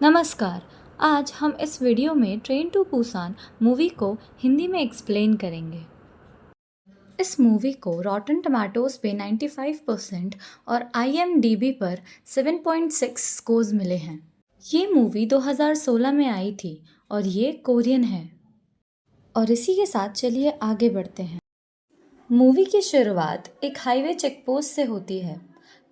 नमस्कार। आज हम इस वीडियो में ट्रेन टू पुसान मूवी को हिंदी में एक्सप्लेन करेंगे। इस मूवी को रॉटन टमाटोज पे 95% और IMDb पर 7.6 स्कोर्स मिले हैं। ये मूवी 2016 में आई थी और ये कोरियन है। और इसी के साथ चलिए आगे बढ़ते हैं। मूवी की शुरुआत एक हाईवे चेकपोस्ट से होती है।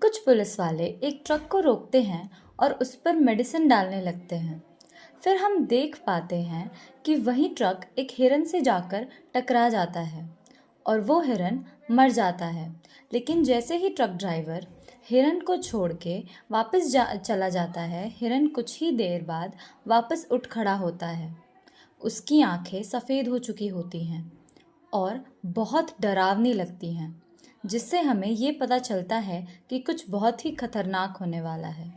कुछ पुलिस वाले एक ट्रक को रोकते हैं और उस पर मेडिसिन डालने लगते हैं। फिर हम देख पाते हैं कि वही ट्रक एक हिरन से जाकर टकरा जाता है और वो हिरन मर जाता है। लेकिन जैसे ही ट्रक ड्राइवर हिरन को छोड़ के वापस चला जाता है, हिरन कुछ ही देर बाद वापस उठ खड़ा होता है। उसकी आंखें सफ़ेद हो चुकी होती हैं और बहुत डरावनी लगती हैं, जिससे हमें ये पता चलता है कि कुछ बहुत ही खतरनाक होने वाला है।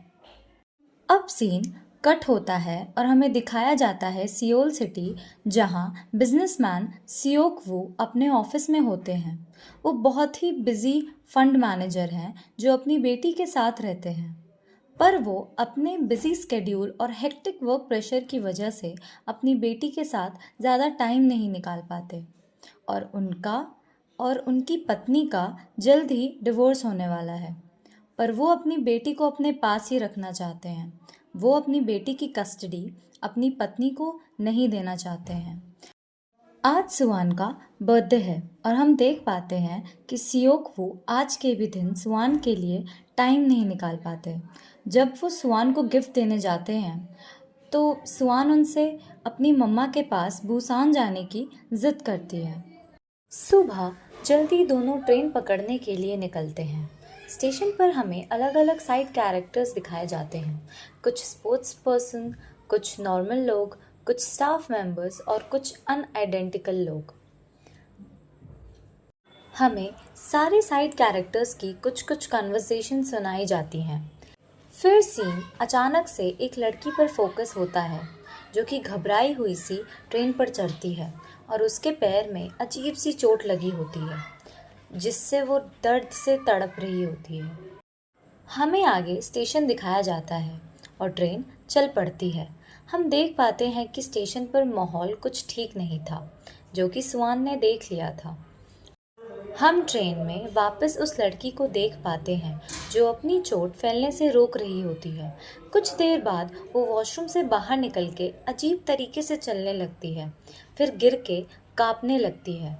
अब सीन कट होता है और हमें दिखाया जाता है सियोल सिटी, जहाँ बिजनेसमैन सियोक वू अपने ऑफिस में होते हैं। वो बहुत ही बिजी फंड मैनेजर हैं जो अपनी बेटी के साथ रहते हैं, पर वो अपने बिजी स्केड्यूल और हेक्टिक वर्क प्रेशर की वजह से अपनी बेटी के साथ ज़्यादा टाइम नहीं निकाल पाते और उनका और उनकी पत्नी का जल्द ही डिवोर्स होने वाला है। पर वो अपनी बेटी को अपने पास ही रखना चाहते हैं। वो अपनी बेटी की कस्टडी अपनी पत्नी को नहीं देना चाहते हैं। आज सुवान का बर्थडे है और हम देख पाते हैं कि सियोक वू आज के भी दिन सुवान के लिए टाइम नहीं निकाल पाते। जब वो सुवान को गिफ्ट देने जाते हैं तो सुवान उनसे अपनी मम्मा के पास बुसान जाने की जिद करती है। सुबह जल्दी दोनों ट्रेन पकड़ने के लिए निकलते हैं। स्टेशन पर हमें अलग अलग साइड कैरेक्टर्स दिखाए जाते हैं। कुछ स्पोर्ट्स पर्सन, कुछ नॉर्मल लोग, कुछ स्टाफ मेंबर्स और कुछ अनआइडेंटिकल लोग। हमें सारे साइड कैरेक्टर्स की कुछ कुछ कन्वर्सेशन सुनाई जाती हैं। फिर सीन अचानक से एक लड़की पर फोकस होता है जो कि घबराई हुई सी ट्रेन पर चढ़ती है और उसके पैर में अजीब सी चोट लगी होती है, जिससे वो दर्द से तड़प रही होती है। हमें आगे स्टेशन दिखाया जाता है और ट्रेन चल पड़ती है। हम देख पाते हैं कि स्टेशन पर माहौल कुछ ठीक नहीं था, जो कि सुवान ने देख लिया था। हम ट्रेन में वापस उस लड़की को देख पाते हैं जो अपनी चोट फैलने से रोक रही होती है। कुछ देर बाद वो वॉशरूम से बाहर निकल के अजीब तरीके से चलने लगती है, फिर गिर के कांपने लगती है।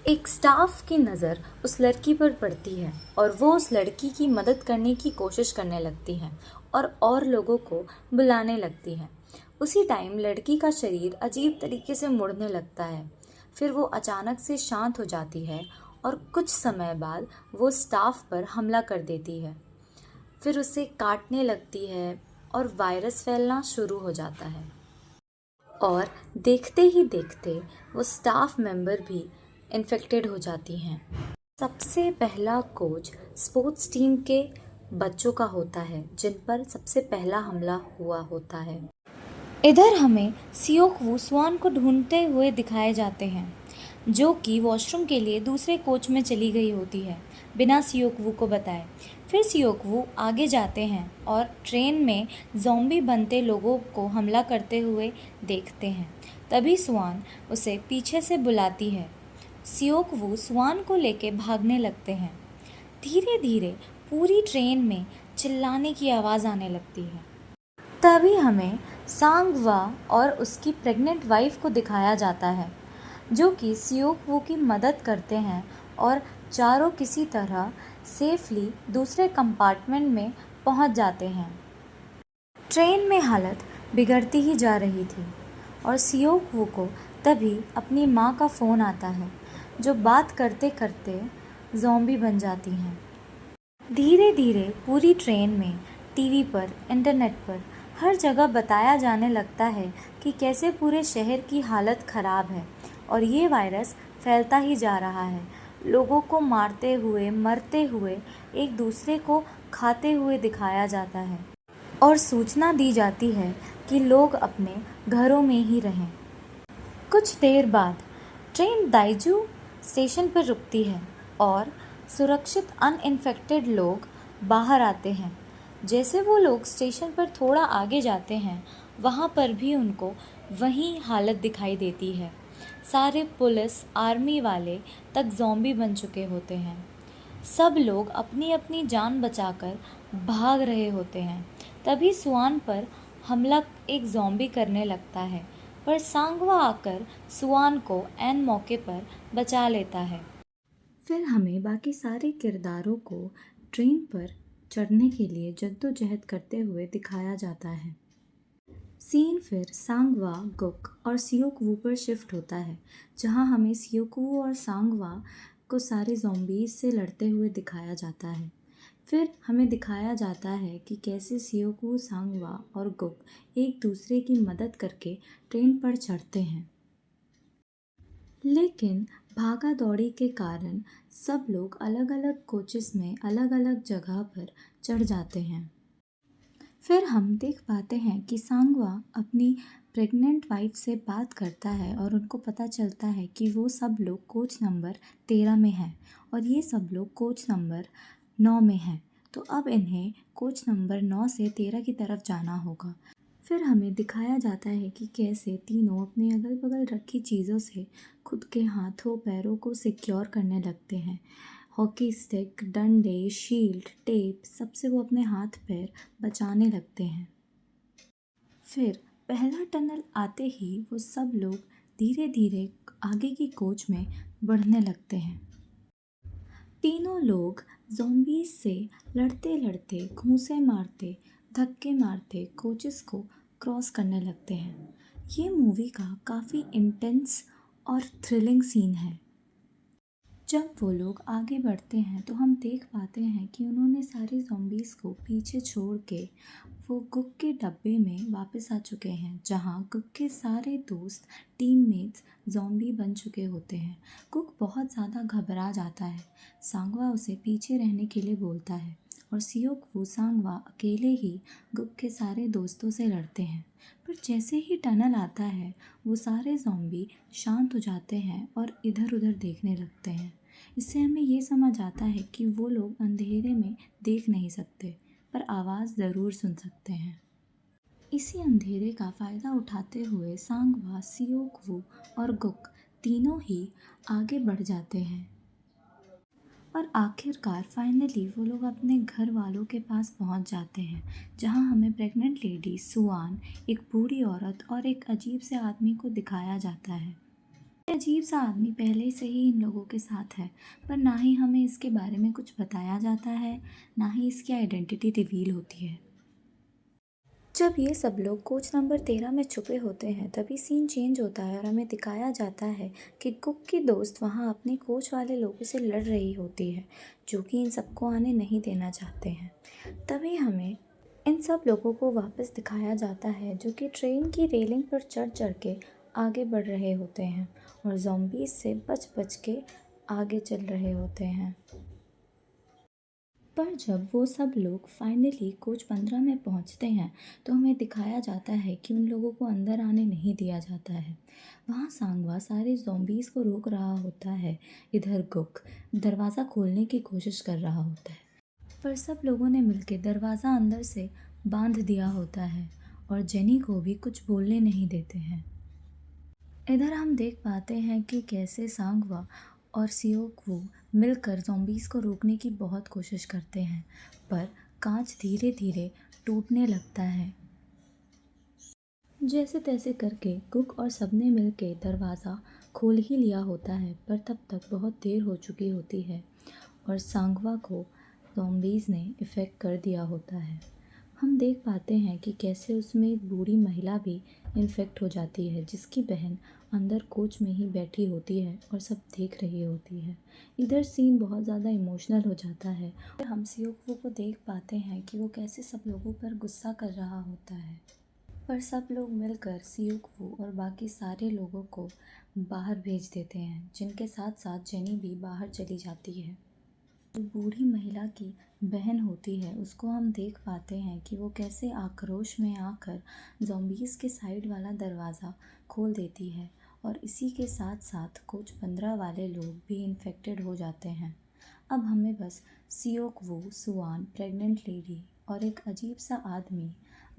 एक स्टाफ की नज़र उस लड़की पर पड़ती है और वो उस लड़की की मदद करने की कोशिश करने लगती है और लोगों को बुलाने लगती है। उसी टाइम लड़की का शरीर अजीब तरीके से मुड़ने लगता है। फिर वो अचानक से शांत हो जाती है और कुछ समय बाद वो स्टाफ पर हमला कर देती है। फिर उसे काटने लगती है और वायरस फैलना शुरू हो जाता है और देखते ही देखते वो स्टाफ मेंबर भी इन्फेक्टेड हो जाती हैं। सबसे पहला कोच स्पोर्ट्स टीम के बच्चों का होता है, जिन पर सबसे पहला हमला हुआ होता है। इधर हमें सियोक वू स्वान को ढूंढते हुए दिखाए जाते हैं, जो कि वॉशरूम के लिए दूसरे कोच में चली गई होती है बिना सियोक वू को बताए। फिर सियोक वू आगे जाते हैं और ट्रेन में ज़ॉम्बी बनते लोगों को हमला करते हुए देखते हैं। तभी स्वान उसे पीछे से बुलाती है। सियोक वू स्वान को लेके भागने लगते हैं। धीरे धीरे पूरी ट्रेन में चिल्लाने की आवाज़ आने लगती है। तभी हमें सांगवा और उसकी प्रेग्नेंट वाइफ को दिखाया जाता है, जो कि सियोक वू की मदद करते हैं और चारों किसी तरह सेफली दूसरे कंपार्टमेंट में पहुंच जाते हैं। ट्रेन में हालत बिगड़ती ही जा रही थी और सियोक वू को तभी अपनी माँ का फ़ोन आता है, जो बात करते करते ज़ॉम्बी बन जाती हैं। धीरे धीरे पूरी ट्रेन में, टीवी पर, इंटरनेट पर हर जगह बताया जाने लगता है कि कैसे पूरे शहर की हालत ख़राब है और ये वायरस फैलता ही जा रहा है। लोगों को मारते हुए, मरते हुए, एक दूसरे को खाते हुए दिखाया जाता है और सूचना दी जाती है कि लोग अपने घरों में ही रहें। कुछ देर बाद ट्रेन दाइजू स्टेशन पर रुकती है और सुरक्षित अनइन्फेक्टेड लोग बाहर आते हैं। जैसे वो लोग स्टेशन पर थोड़ा आगे जाते हैं, वहाँ पर भी उनको वही हालत दिखाई देती है। सारे पुलिस आर्मी वाले तक ज़ॉम्बी बन चुके होते हैं। सब लोग अपनी अपनी जान बचाकर भाग रहे होते हैं। तभी सुआन पर हमला एक ज़ॉम्बी करने लगता है, पर सांगवा आकर सुआन को ऐन मौके पर बचा लेता है। फिर हमें बाकी सारे किरदारों को ट्रेन पर चढ़ने के लिए जद्दोजहद करते हुए दिखाया जाता है। सीन फिर सांगवा, गुक और सियोकवू पर शिफ्ट होता है, जहां हमें सियोकवू और सांगवा को सारे ज़ॉम्बीज़ से लड़ते हुए दिखाया जाता है। फिर हमें दिखाया जाता है कि कैसे सियोकवू, सांगवा और गुक एक दूसरे की मदद करके ट्रेन पर चढ़ते हैं। लेकिन भागा दौड़ी के कारण सब लोग अलग अलग कोचेस में अलग अलग जगह पर चढ़ जाते हैं। फिर हम देख पाते हैं कि सांगवा अपनी प्रेग्नेंट वाइफ से बात करता है और उनको पता चलता है कि वो सब लोग कोच नंबर 13 में हैं और ये सब लोग कोच नंबर 9 में हैं। तो अब इन्हें कोच नंबर 9 से 13 की तरफ जाना होगा। फिर हमें दिखाया जाता है कि कैसे तीनों अपने अगल बगल रखी चीज़ों से खुद के हाथों पैरों को सिक्योर करने लगते हैं। हॉकी स्टिक, डंडे, शील्ड, टेप, सबसे वो अपने हाथ पैर बचाने लगते हैं। फिर पहला टनल आते ही वो सब लोग धीरे धीरे आगे की कोच में बढ़ने लगते हैं। तीनों लोग ज़ॉम्बीज़ से लड़ते लड़ते, घूंसे मारते, धक्के मारते कोचेस को क्रॉस करने लगते हैं। ये मूवी का काफ़ी इंटेंस और थ्रिलिंग सीन है। जब वो लोग आगे बढ़ते हैं तो हम देख पाते हैं कि उन्होंने सारे ज़ॉम्बीज़ को पीछे छोड़ के वो कुक के डब्बे में वापस आ चुके हैं, जहाँ कुक के सारे दोस्त, टीममेट्स ज़ॉम्बी बन चुके होते हैं। कुक बहुत ज़्यादा घबरा जाता है। सांगवा उसे पीछे रहने के लिए बोलता है और सियोकवू सांगवा अकेले ही कुक के सारे दोस्तों से लड़ते हैं। पर जैसे ही टनल आता है, वो सारे ज़ॉम्बी शांत हो जाते हैं और इधर उधर देखने लगते हैं। इससे हमें ये समझ आता है कि वो लोग अंधेरे में देख नहीं सकते, पर आवाज़ ज़रूर सुन सकते हैं। इसी अंधेरे का फ़ायदा उठाते हुए सांगवा, सियोकवू और गुक तीनों ही आगे बढ़ जाते हैं और आखिरकार फाइनली वो लोग अपने घर वालों के पास पहुंच जाते हैं, जहां हमें प्रेग्नेंट लेडी, सुआन, एक बूढ़ी औरत और एक अजीब से आदमी को दिखाया जाता है। ये अजीब सा आदमी पहले से ही इन लोगों के साथ है, पर ना ही हमें इसके बारे में कुछ बताया जाता है, ना ही इसकी आइडेंटिटी रिवील होती है। जब ये सब लोग कोच नंबर 13 में छुपे होते हैं, तभी सीन चेंज होता है और हमें दिखाया जाता है कि कुक की दोस्त वहाँ अपने कोच वाले लोगों से लड़ रही होती है, जो कि इन सबको आने नहीं देना चाहते हैं। तभी हमें इन सब लोगों को वापस दिखाया जाता है, जो कि ट्रेन की रेलिंग पर चढ़ चढ़ के आगे बढ़ रहे होते हैं और ज़ॉम्बीज़ से बच बच के आगे चल रहे होते हैं। पर जब वो सब लोग फाइनली कोच 15 में पहुंचते हैं, तो हमें दिखाया जाता है कि उन लोगों को अंदर आने नहीं दिया जाता है। वहाँ सांगवा सारे ज़ॉम्बीज़ को रोक रहा होता है, इधर गुक दरवाज़ा खोलने की कोशिश कर रहा होता है, पर सब लोगों ने मिलकर दरवाज़ा अंदर से बांध दिया होता है और जेनी को भी कुछ बोलने नहीं देते हैं। इधर हम देख पाते हैं कि कैसे सांगवा और सियोकवू मिलकर ज़ॉम्बीज़ को रोकने की बहुत कोशिश करते हैं, पर कांच धीरे धीरे टूटने लगता है। जैसे तैसे करके कुक और सबने मिलके दरवाज़ा खोल ही लिया होता है, पर तब तक बहुत देर हो चुकी होती है और सांगवा को ज़ॉम्बीज़ ने इफ़ेक्ट कर दिया होता है। हम देख पाते हैं कि कैसे उसमें एक बूढ़ी महिला भी इन्फेक्ट हो जाती है, जिसकी बहन अंदर कोच में ही बैठी होती है और सब देख रही होती है। इधर सीन बहुत ज़्यादा इमोशनल हो जाता है। हम सियोकवू को देख पाते हैं कि वो कैसे सब लोगों पर गुस्सा कर रहा होता है, पर सब लोग मिलकर सियोकवू और बाकी सारे लोगों को बाहर भेज देते हैं, जिनके साथ साथ जेनी भी बाहर चली जाती है। जो बूढ़ी महिला की बहन होती है, उसको हम देख पाते हैं कि वो कैसे आक्रोश में आकर ज़ॉम्बीज़ के साइड वाला दरवाज़ा खोल देती है और इसी के साथ साथ कोच 15 वाले लोग भी इन्फेक्टेड हो जाते हैं। अब हमें बस सियोकवू, सुआन, प्रेग्नेंट लेडी और एक अजीब सा आदमी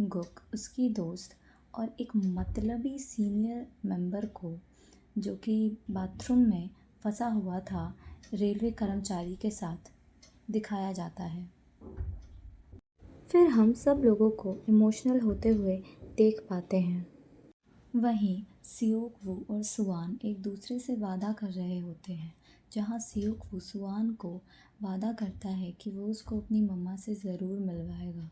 गुक उसकी दोस्त और एक मतलबी सीनियर मेंबर को, जो कि बाथरूम में फंसा हुआ था रेलवे कर्मचारी के साथ, दिखाया जाता है। फिर हम सब लोगों को इमोशनल होते हुए देख पाते हैं। वहीं सियोक वू और सुआन एक दूसरे से वादा कर रहे होते हैं, जहां सियोक वू सुआन को वादा करता है कि वो उसको अपनी मम्मा से ज़रूर मिलवाएगा।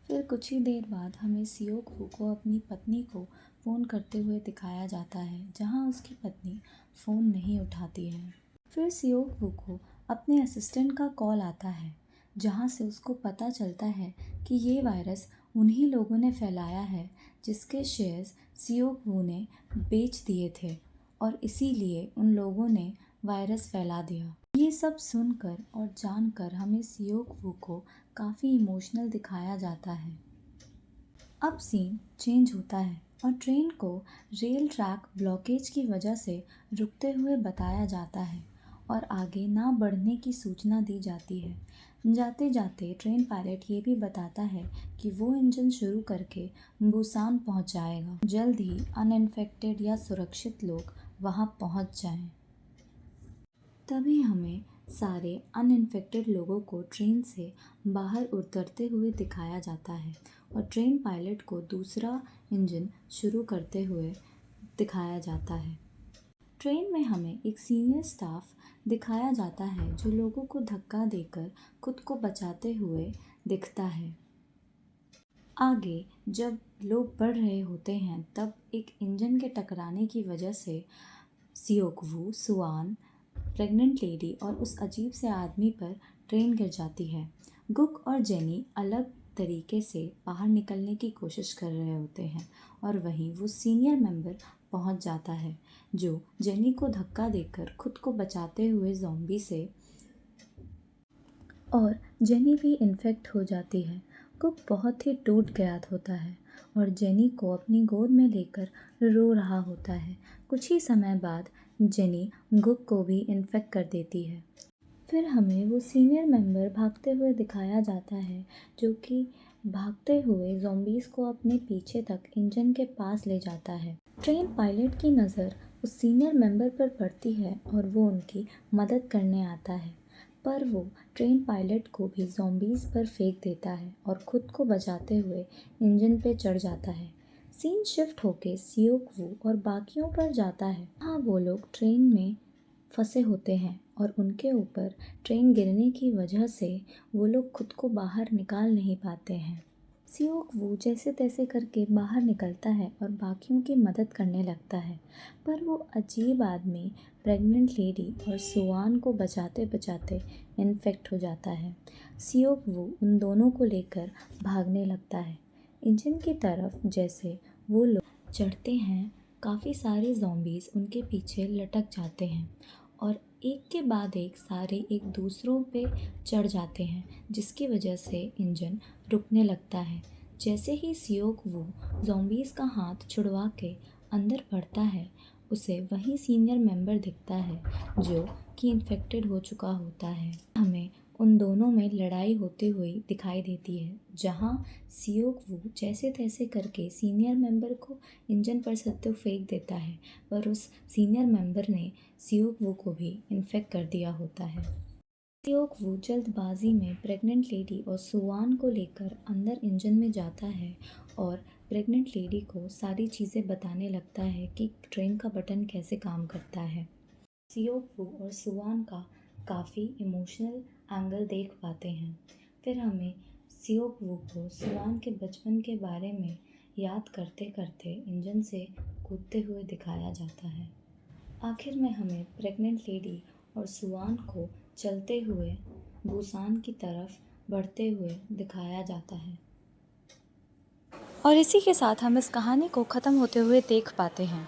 फिर कुछ ही देर बाद हमें सियोक वू को अपनी पत्नी को फ़ोन करते हुए दिखाया जाता है, जहां उसकी पत्नी फ़ोन नहीं उठाती है। फिर सियोक वू को अपने असिस्टेंट का कॉल आता है, जहां से उसको पता चलता है कि ये वायरस उन्हीं लोगों ने फैलाया है जिसके शेयर्स सियोक वू ने बेच दिए थे, और इसीलिए उन लोगों ने वायरस फैला दिया। ये सब सुनकर और जानकर हमें सियोक वू को काफ़ी इमोशनल दिखाया जाता है। अब सीन चेंज होता है और ट्रेन को रेल ट्रैक ब्लॉकेज की वजह से रुकते हुए बताया जाता है और आगे ना बढ़ने की सूचना दी जाती है। जाते जाते ट्रेन पायलट ये भी बताता है कि वो इंजन शुरू करके बुसान पहुंच जाएगा। जल्द ही अनइन्फेक्टेड या सुरक्षित लोग वहां पहुंच जाएं। तभी हमें सारे अनइन्फेक्टेड लोगों को ट्रेन से बाहर उतरते हुए दिखाया जाता है और ट्रेन पायलट को दूसरा इंजन शुरू करते हुए दिखाया जाता है। ट्रेन में हमें एक सीनियर स्टाफ दिखाया जाता है जो लोगों को धक्का देकर खुद को बचाते हुए दिखता है। आगे जब लोग बढ़ रहे होते हैं तब एक इंजन के टकराने की वजह से सियोक वू, सुआन, प्रेग्नेंट लेडी और उस अजीब से आदमी पर ट्रेन गिर जाती है। गुक और जेनी अलग तरीके से बाहर निकलने की कोशिश कर रहे होते हैं और वहीं वो सीनियर मेंबर पहुंच जाता है, जो जेनी को धक्का देकर खुद को बचाते हुए ज़ॉम्बी से, और जेनी भी इन्फेक्ट हो जाती है। गुक बहुत ही टूट गया होता है और जेनी को अपनी गोद में लेकर रो रहा होता है। कुछ ही समय बाद जेनी गुक को भी इन्फेक्ट कर देती है। फिर हमें वो सीनियर मेंबर भागते हुए दिखाया जाता है, जो कि भागते हुए ज़ॉम्बीज़ को अपने पीछे तक इंजन के पास ले जाता है। ट्रेन पायलट की नज़र उस सीनियर मेंबर पर पड़ती है और वो उनकी मदद करने आता है, पर वो ट्रेन पायलट को भी ज़ॉम्बीज़ पर फेंक देता है और ख़ुद को बचाते हुए इंजन पे चढ़ जाता है। सीन शिफ्ट होके सियोक वू और बाकियों पर जाता है। हाँ, वो लोग ट्रेन में फंसे होते हैं और उनके ऊपर ट्रेन गिरने की वजह से वो लोग खुद को बाहर निकाल नहीं पाते हैं। सियोक वू जैसे तैसे करके बाहर निकलता है और बाकियों की मदद करने लगता है, पर वो अजीब आदमी प्रेग्नेंट लेडी और सुआन को बचाते बचाते इन्फेक्ट हो जाता है। सियोक वू उन दोनों को लेकर भागने लगता है इंजन की तरफ। जैसे वो लोग चढ़ते हैं, काफ़ी सारे ज़ॉम्बीज़ उनके पीछे लटक जाते हैं और एक के बाद एक सारे एक दूसरों पे चढ़ जाते हैं, जिसकी वजह से इंजन रुकने लगता है। जैसे ही सियोक वू ज़ॉम्बीज़ का हाथ छुड़वा के अंदर बढ़ता है, उसे वही सीनियर मेंबर दिखता है जो कि इन्फेक्टेड हो चुका होता है। हमें उन दोनों में लड़ाई होती हुई दिखाई देती है, जहां सियोक वू जैसे तैसे करके सीनियर मेंबर को इंजन पर से तो फेंक देता है, पर उस सीनियर मेंबर ने सियोक वू को भी इन्फेक्ट कर दिया होता है। सियोक वू जल्दबाजी में प्रेग्नेंट लेडी और सुआन को लेकर अंदर इंजन में जाता है और प्रेग्नेंट लेडी को सारी चीज़ें बताने लगता है कि ट्रेन का बटन कैसे काम करता है। सियोक वू और सुआन का काफ़ी इमोशनल एंगल देख पाते हैं। फिर हमें सियोक वू को सुआन के बचपन के बारे में याद करते करते इंजन से कूदते हुए दिखाया जाता है। आखिर में हमें प्रेग्नेंट लेडी और सुआन को चलते हुए बुसान की तरफ बढ़ते हुए दिखाया जाता है। और इसी के साथ हम इस कहानी को ख़त्म होते हुए देख पाते हैं।